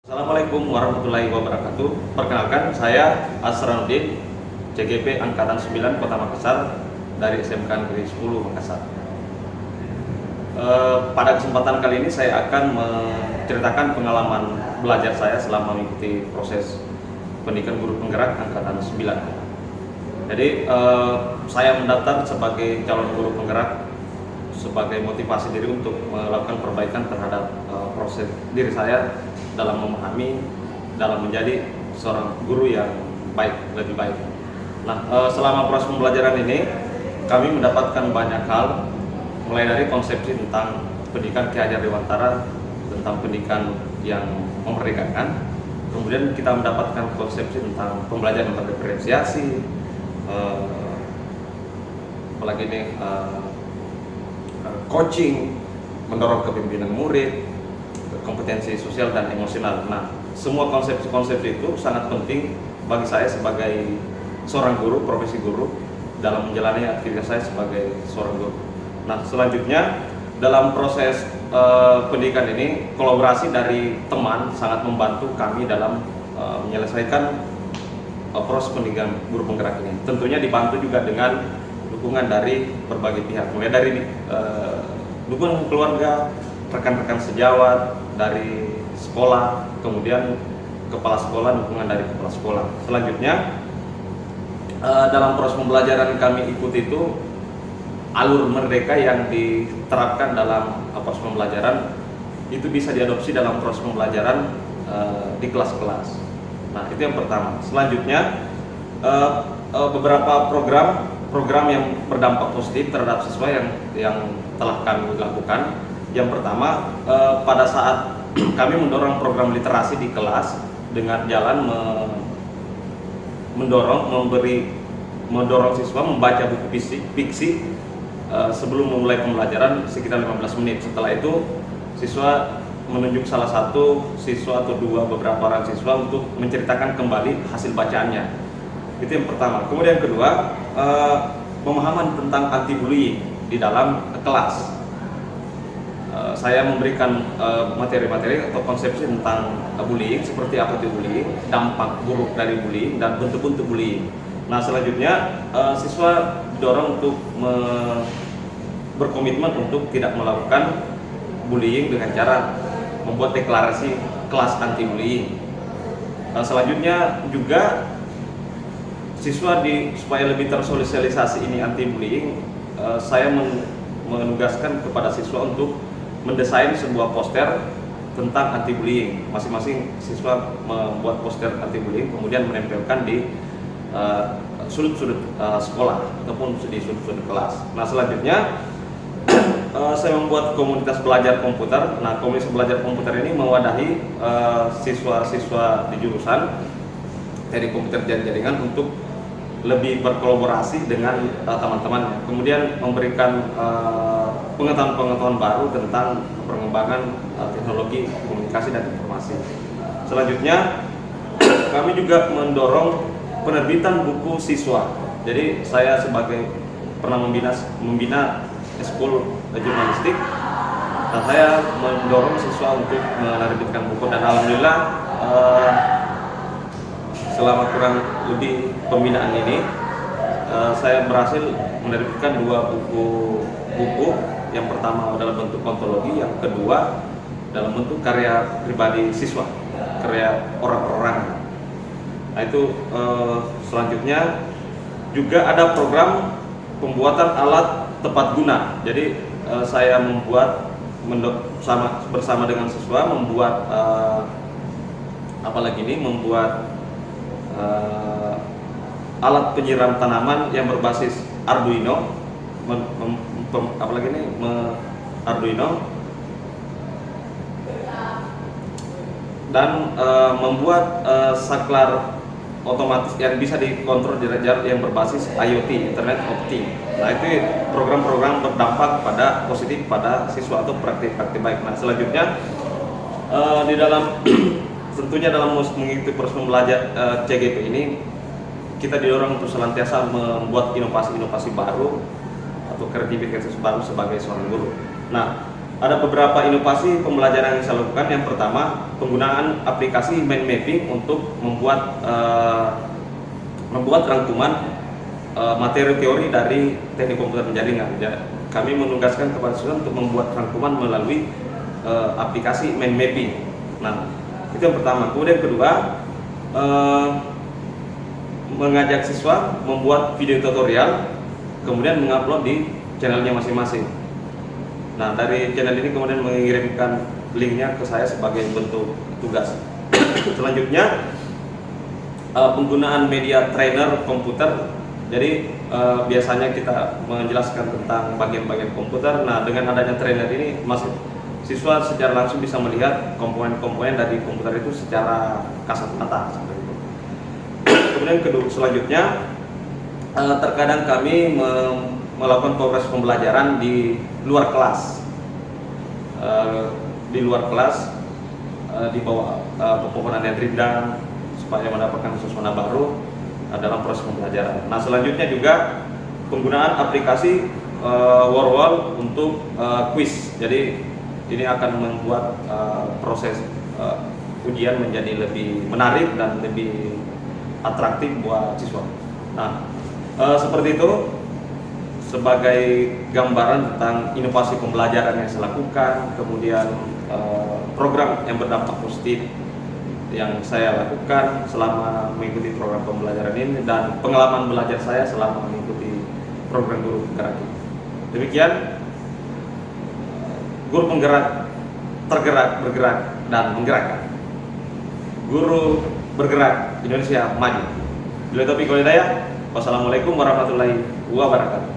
Assalamualaikum warahmatullahi wabarakatuh. Perkenalkan, saya Asranuddin, CGP Angkatan 9 Kota Makassar dari SMK Negeri 10 Makassar. Pada kesempatan kali ini saya akan menceritakan pengalaman belajar saya selama mengikuti proses pendidikan guru penggerak Angkatan 9. Jadi saya mendaftar sebagai calon guru penggerak sebagai motivasi diri untuk melakukan perbaikan terhadap proses diri saya dalam memahami, dalam menjadi seorang guru yang baik, lebih baik. Nah, selama proses pembelajaran ini kami mendapatkan banyak hal, mulai dari konsepsi tentang pendidikan Ki Hajar Dewantara, tentang pendidikan yang memerdekakan. Kemudian kita mendapatkan konsepsi tentang pembelajaran berdiferensiasi, apalagi ini coaching, mendorong kepemimpinan murid, kompetensi sosial dan emosional. Nah, semua konsep-konsep itu sangat penting bagi saya sebagai seorang guru, profesi guru, dalam menjalani aktivitas saya sebagai seorang guru. Nah, selanjutnya dalam proses pendidikan ini, kolaborasi dari teman sangat membantu kami dalam menyelesaikan proses pendidikan guru penggerak ini. Tentunya dibantu juga dengan dukungan dari berbagai pihak, mulai dari dukungan keluarga, rekan-rekan sejawat, dari sekolah, kemudian kepala sekolah, dukungan dari kepala sekolah. Selanjutnya dalam proses pembelajaran kami ikuti itu alur merdeka yang diterapkan dalam proses pembelajaran itu bisa diadopsi dalam proses pembelajaran di kelas-kelas. Nah, itu yang pertama. Selanjutnya beberapa program yang berdampak positif terhadap siswa yang telah kami lakukan. Yang pertama, pada saat kami mendorong program literasi di kelas dengan jalan mendorong siswa membaca buku fiksi sebelum memulai pembelajaran sekitar 15 menit. Setelah itu siswa menunjuk salah satu siswa atau beberapa orang siswa untuk menceritakan kembali hasil bacaannya. Itu yang pertama. Kemudian yang kedua, pemahaman tentang anti bullying di dalam kelas. Saya memberikan materi-materi atau konsepsi tentang bullying, seperti apa itu bullying, dampak buruk dari bullying, dan bentuk-bentuk bullying. Nah, selanjutnya siswa didorong untuk berkomitmen untuk tidak melakukan bullying dengan cara membuat deklarasi kelas anti bullying. Selanjutnya juga siswa supaya lebih tersosialisasi ini anti bullying, saya menugaskan kepada siswa untuk mendesain sebuah poster tentang anti bullying. Masing-masing siswa membuat poster anti bullying, kemudian menempelkan di sudut-sudut sekolah ataupun di sudut-sudut kelas. Nah, selanjutnya saya membuat komunitas belajar komputer. Nah, komunitas belajar komputer ini mewadahi siswa-siswa di jurusan dari komputer dan jaringan untuk lebih berkolaborasi dengan teman-teman, kemudian memberikan pengetahuan-pengetahuan baru tentang perkembangan teknologi komunikasi dan informasi. Selanjutnya kami juga mendorong penerbitan buku siswa. Jadi saya sebagai pernah membina eskul jurnalistik, dan saya mendorong siswa untuk menerbitkan buku, dan alhamdulillah selama kurang lebih pembinaan ini saya berhasil menerbitkan 2 buku. Yang pertama dalam bentuk ontologi, yang kedua dalam bentuk karya pribadi siswa, karya orang-orang. Nah, itu selanjutnya juga ada program pembuatan alat tepat guna. Jadi saya membuat bersama dengan siswa membuat alat penyiram tanaman yang berbasis Arduino, Arduino, dan membuat saklar otomatis yang bisa dikontrol jarak yang berbasis IoT, Internet of Things. Nah, itu program-program berdampak pada positif pada siswa atau praktik-praktik baik. Nah, selanjutnya di dalam tentunya dalam mengikuti proses belajar CGP ini, kita didorong untuk senantiasa membuat inovasi-inovasi baru atau kreativitas baru sebagai seorang guru. Nah, ada beberapa inovasi pembelajaran yang saya lakukan. Yang pertama, penggunaan aplikasi mind mapping untuk membuat rangkuman materi teori dari teknik komputer penjaringan. Kami menugaskan kepada siswa untuk membuat rangkuman melalui aplikasi mind mapping. Nah, itu yang pertama. Kemudian kedua, mengajak siswa membuat video tutorial, kemudian mengupload di channelnya masing-masing. Nah, dari channel ini kemudian mengirimkan linknya ke saya sebagai bentuk tugas. Selanjutnya, penggunaan media trainer komputer. Jadi biasanya kita menjelaskan tentang bagian-bagian komputer. Nah, dengan adanya trainer ini, siswa secara langsung bisa melihat komponen-komponen dari komputer itu secara kasat mata. Kemudian selanjutnya, terkadang kami melakukan progres pembelajaran di luar kelas. Di bawah pepohonan yang rindang supaya mendapatkan suasana baru dalam proses pembelajaran. Nah, selanjutnya juga penggunaan aplikasi Warwall untuk quiz. Jadi ini akan membuat proses ujian menjadi lebih menarik dan lebih atraktif buat siswa. Nah, seperti itu sebagai gambaran tentang inovasi pembelajaran yang saya lakukan, kemudian program yang berdampak positif yang saya lakukan selama mengikuti program pembelajaran ini, dan pengalaman belajar saya selama mengikuti program guru penggerak. Demikian, guru penggerak tergerak, bergerak, dan menggerakkan. Guru bergerak, Indonesia maju. Bila taufiq wal hidayah. Wassalamualaikum warahmatullahi wabarakatuh.